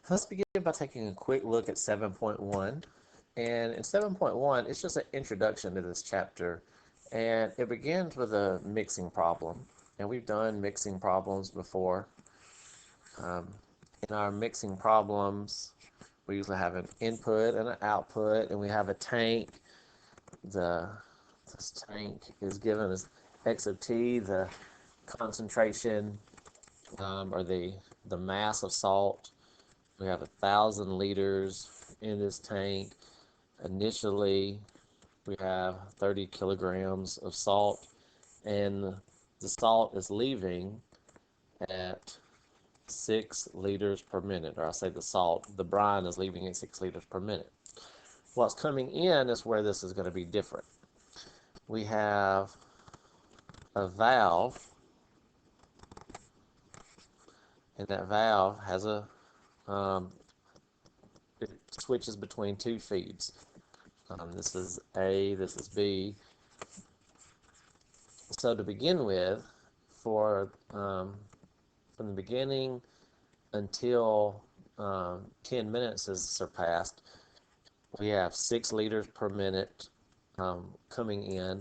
Let's begin by taking a quick look at 7.1. And in 7.1, it's just an introduction to this chapter. And it begins with a mixing problem. And we've done mixing problems before. Um, in our mixing problems, we usually have an input and an output, and we have a tank. This tank is given as x of t, the concentration or the mass of salt. We have 1,000 liters in this tank. Initially, we have 30 kilograms of salt, and the salt is leaving at 6 liters per minute, or I say the brine is leaving at 6 liters per minute. What's coming in is where this is going to be different. We have a valve, and that valve has it switches between two feeds. This is A, this is B. So to begin with, from the beginning until 10 minutes is surpassed, we have 6 liters per minute coming in,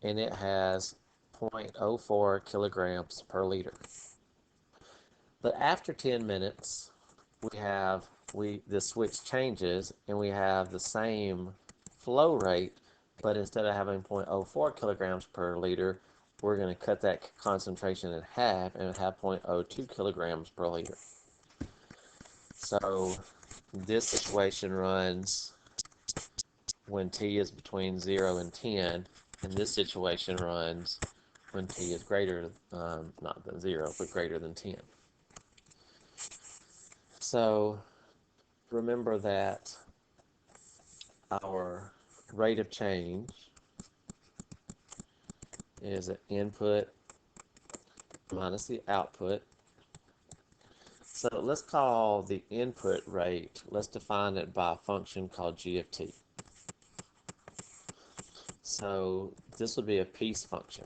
and it has 0.04 kilograms per liter. But after 10 minutes, the switch changes, and we have the same flow rate, but instead of having 0.04 kilograms per liter, we're going to cut that concentration in half and have 0.02 kilograms per liter. So this situation runs when t is between 0 and 10, and this situation runs when t is greater, not than 0, but greater than 10. So remember that our rate of change is an input minus the output. So let's call the input rate, let's define it by a function called g of t. So this would be a piece function.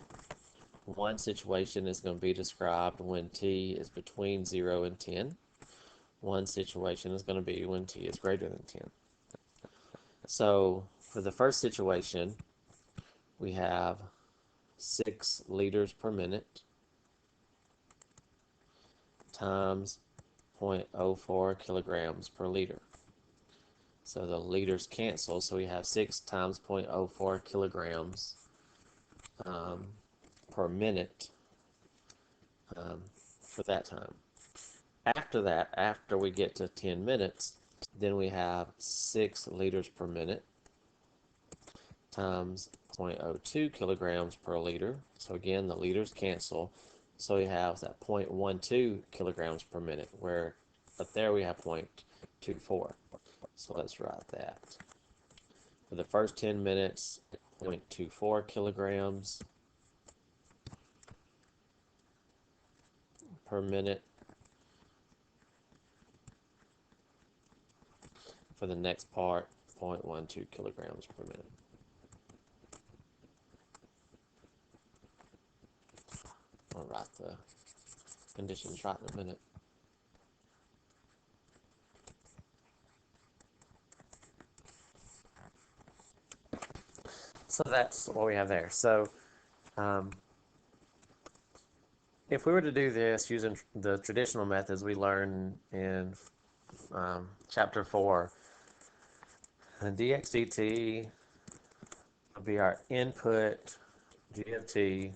One situation is going to be described when t is between 0 and 10. One situation is going to be when t is greater than 10. So for the first situation, we have 6 liters per minute times 0.04 kilograms per liter. So the liters cancel, so we have 6 times 0.04 kilograms per minute for that time. After that, after we get to 10 minutes, then we have 6 liters per minute times 0.02 kilograms per liter. So again, the liters cancel. So we have that 0.12 kilograms per minute, where up there we have 0.24. So let's write that. For the first 10 minutes, 0.24 kilograms per minute. For the next part, 0.12 kilograms per minute. I'll write the conditions right in a minute. So that's what we have there. So if we were to do this using the traditional methods we learned in chapter 4, the dx dt would be our input, g of t,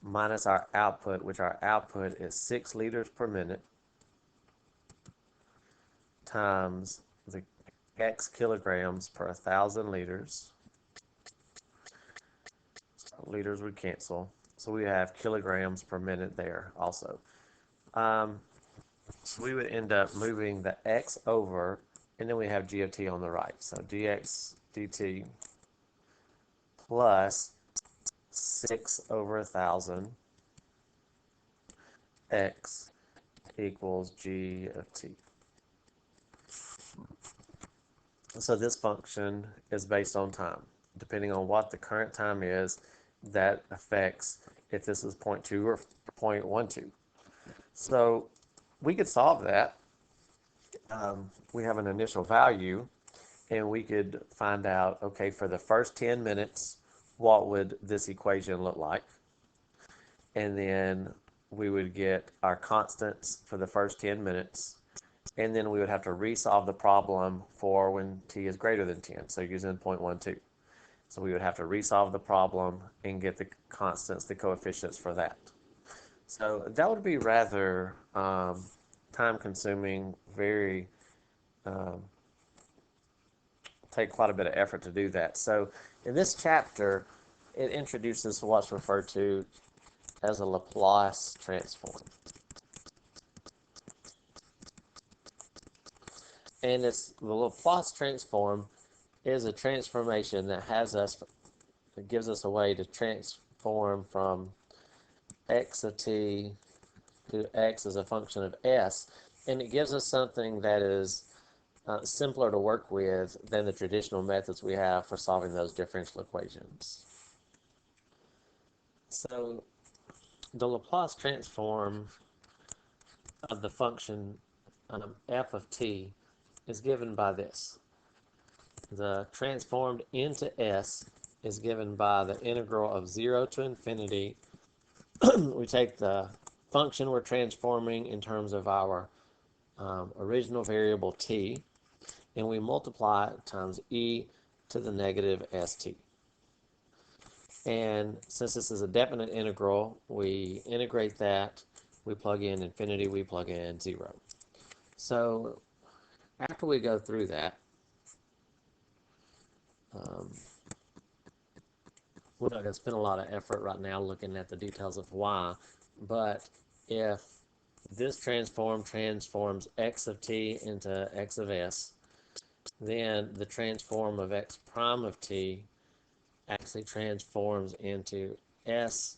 minus our output, which our output is 6 liters per minute, times the x kilograms per 1,000 liters. So liters would cancel. So we have kilograms per minute there also. So we would end up moving the x over, and then we have g of t on the right. So dx dt plus 6 over 1,000 x equals g of t. So this function is based on time. Depending on what the current time is, that affects if this is 0.2 or 0.12. So we could solve that we have an initial value, and we could find out, okay, for the first 10 minutes, what would this equation look like? And then we would get our constants for the first 10 minutes, and then we would have to resolve the problem for when t is greater than 10, so using 0.12. So we would have to resolve the problem and get the constants, the coefficients for that. So that would be rather time-consuming, very take quite a bit of effort to do that. So in this chapter, it introduces what's referred to as a Laplace transform. And the Laplace transform is a transformation that gives us a way to transform from x of t to x as a function of s, and it gives us something that is simpler to work with than the traditional methods we have for solving those differential equations. So the Laplace transform of the function f of t is given by this. The transformed into s is given by the integral of 0 to infinity. We take the function we're transforming in terms of our original variable t, and we multiply it times e to the negative st. And since this is a definite integral, we integrate that, we plug in infinity, we plug in 0. So after we go through that, we're not going to spend a lot of effort right now looking at the details of why, but if this transform transforms x of t into x of s, then the transform of x prime of t actually transforms into s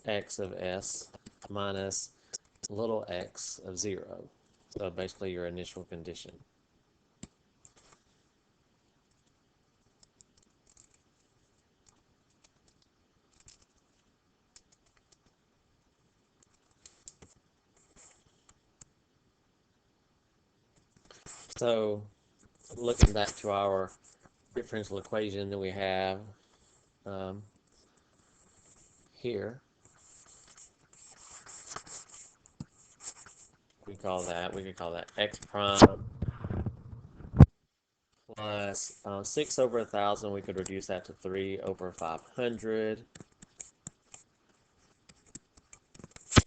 x of s minus little x of 0. So basically your initial condition. So looking back to our differential equation that we have here, we could call that x prime plus 6 over 1,000. We could reduce that to 3 over 500.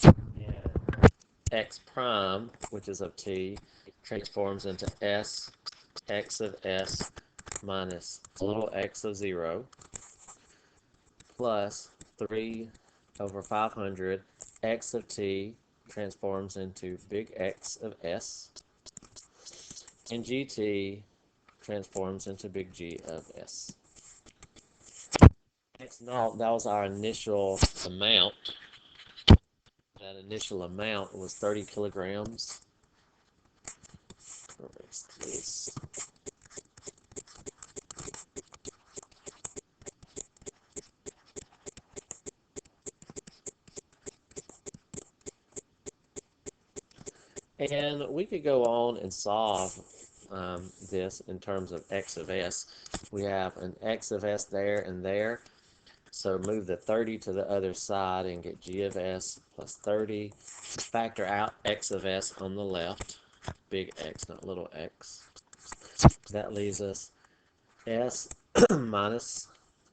And x prime, which is of t, transforms into s x of s minus little x of 0 plus 3 over 500. X of t transforms into big X of s, and gt transforms into big G of s. X naught, that was our initial amount. That initial amount was 30 kilograms. Erase this. And we could go on and solve this in terms of x of s. We have an x of s there and there. So move the 30 to the other side and get g of s plus 30. Factor out x of s on the left. Big X, not little x. That leaves us s minus,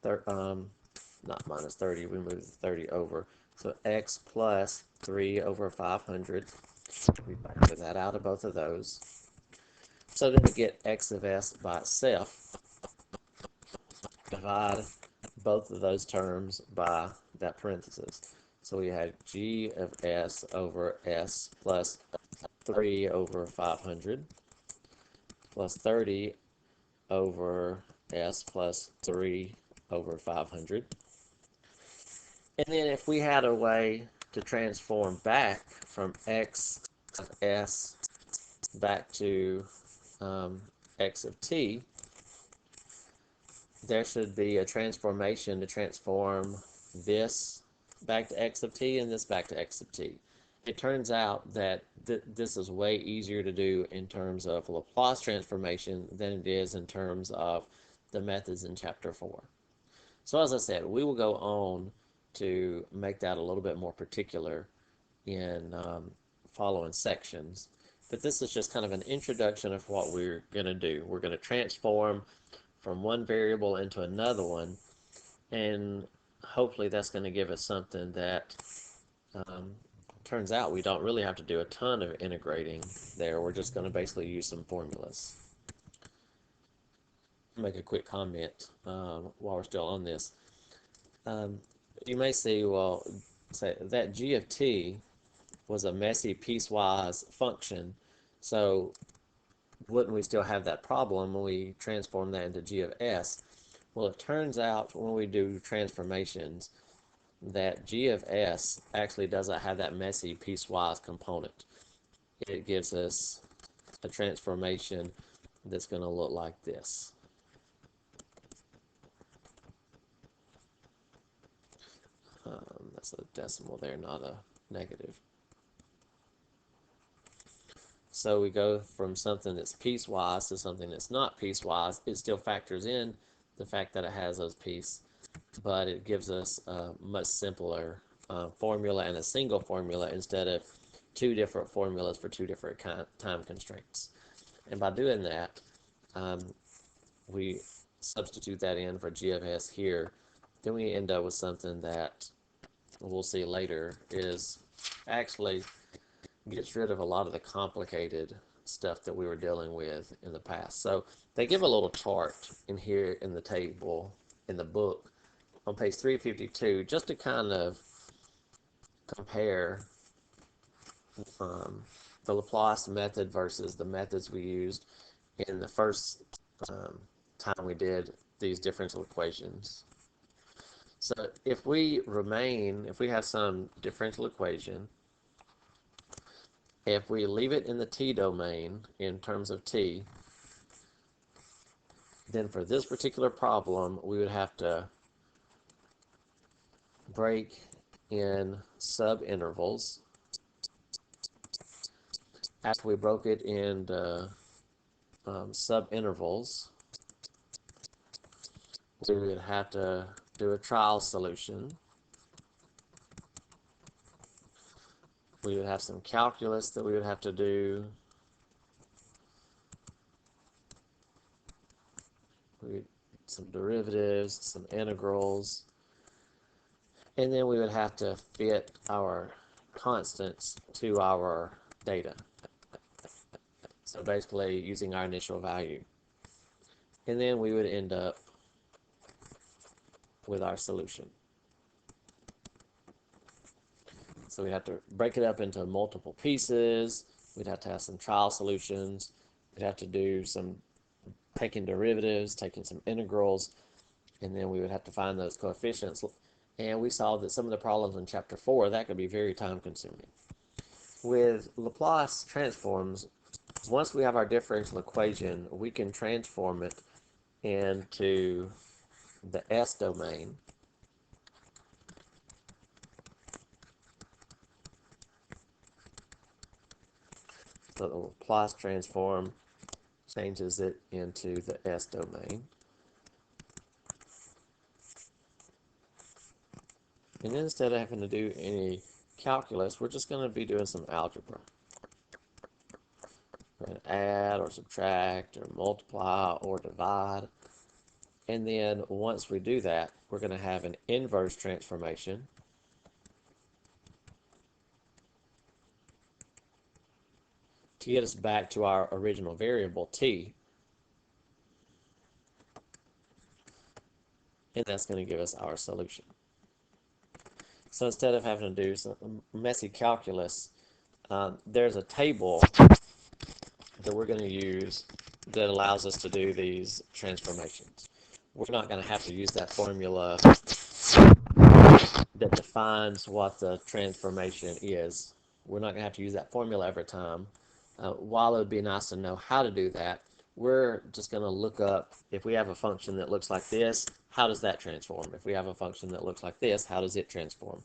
not minus 30, we move the 30 over. So x plus 3 over 500. We factor that out of both of those. So then we get x of s by itself. Divide both of those terms by that parenthesis. So we had g of s over s plus 3 over 500 plus 30 over s plus 3 over 500. And then if we had a way to transform back from x of s back to x of t, there should be a transformation to transform this back to x of t and this back to x of t. it turns out that this is way easier to do in terms of Laplace transformation than it is in terms of the methods in Chapter 4. So as I said, we will go on to make that a little bit more particular in following sections. But this is just kind of an introduction of what we're going to do. We're going to transform from one variable into another one, and hopefully that's going to give us something that turns out we don't really have to do a ton of integrating there. We're just going to basically use some formulas. Make a quick comment while we're still on this. You may see, well, say that g of t was a messy piecewise function, so wouldn't we still have that problem when we transform that into g of s? Well, it turns out when we do transformations that g of s actually doesn't have that messy piecewise component. It gives us a transformation that's going to look like this. That's a decimal there, not a negative. So we go from something that's piecewise to something that's not piecewise. It still factors in the fact that it has those pieces, but it gives us a much simpler formula and a single formula instead of two different formulas for two different time constraints. And by doing that, we substitute that in for g of s here. Then we end up with something that we'll see later is actually gets rid of a lot of the complicated stuff that we were dealing with in the past. So they give a little chart in here in the table in the book on page 352 just to kind of compare the Laplace method versus the methods we used in the first time we did these differential equations. So if we have some differential equation, if we leave it in the t domain in terms of t, then for this particular problem, we would have to break in subintervals. After we broke it into subintervals, we would have to do a trial solution. We would have some calculus that we would have to do. Some derivatives, some integrals, and then we would have to fit our constants to our data. So basically using our initial value. And then we would end up with our solution. So we have to break it up into multiple pieces. We'd have to have some trial solutions. We'd have to do some taking derivatives, taking some integrals, and then we would have to find those coefficients. And we saw that some of the problems in Chapter 4, that could be very time consuming. With Laplace transforms, once we have our differential equation, we can transform it into the S domain. So the Laplace transform changes it into the S domain. And instead of having to do any calculus, we're just going to be doing some algebra. We're going to add or subtract or multiply or divide. And then once we do that, we're going to have an inverse transformation. To get us back to our original variable t, and that's going to give us our solution. So instead of having to do some messy calculus, there's a table that we're going to use that allows us to do these transformations. We're not going to have to use that formula that defines what the transformation is. We're not going to have to use that formula every time. While it would be nice to know how to do that, we're just going to look up, if we have a function that looks like this, how does that transform? If we have a function that looks like this, how does it transform?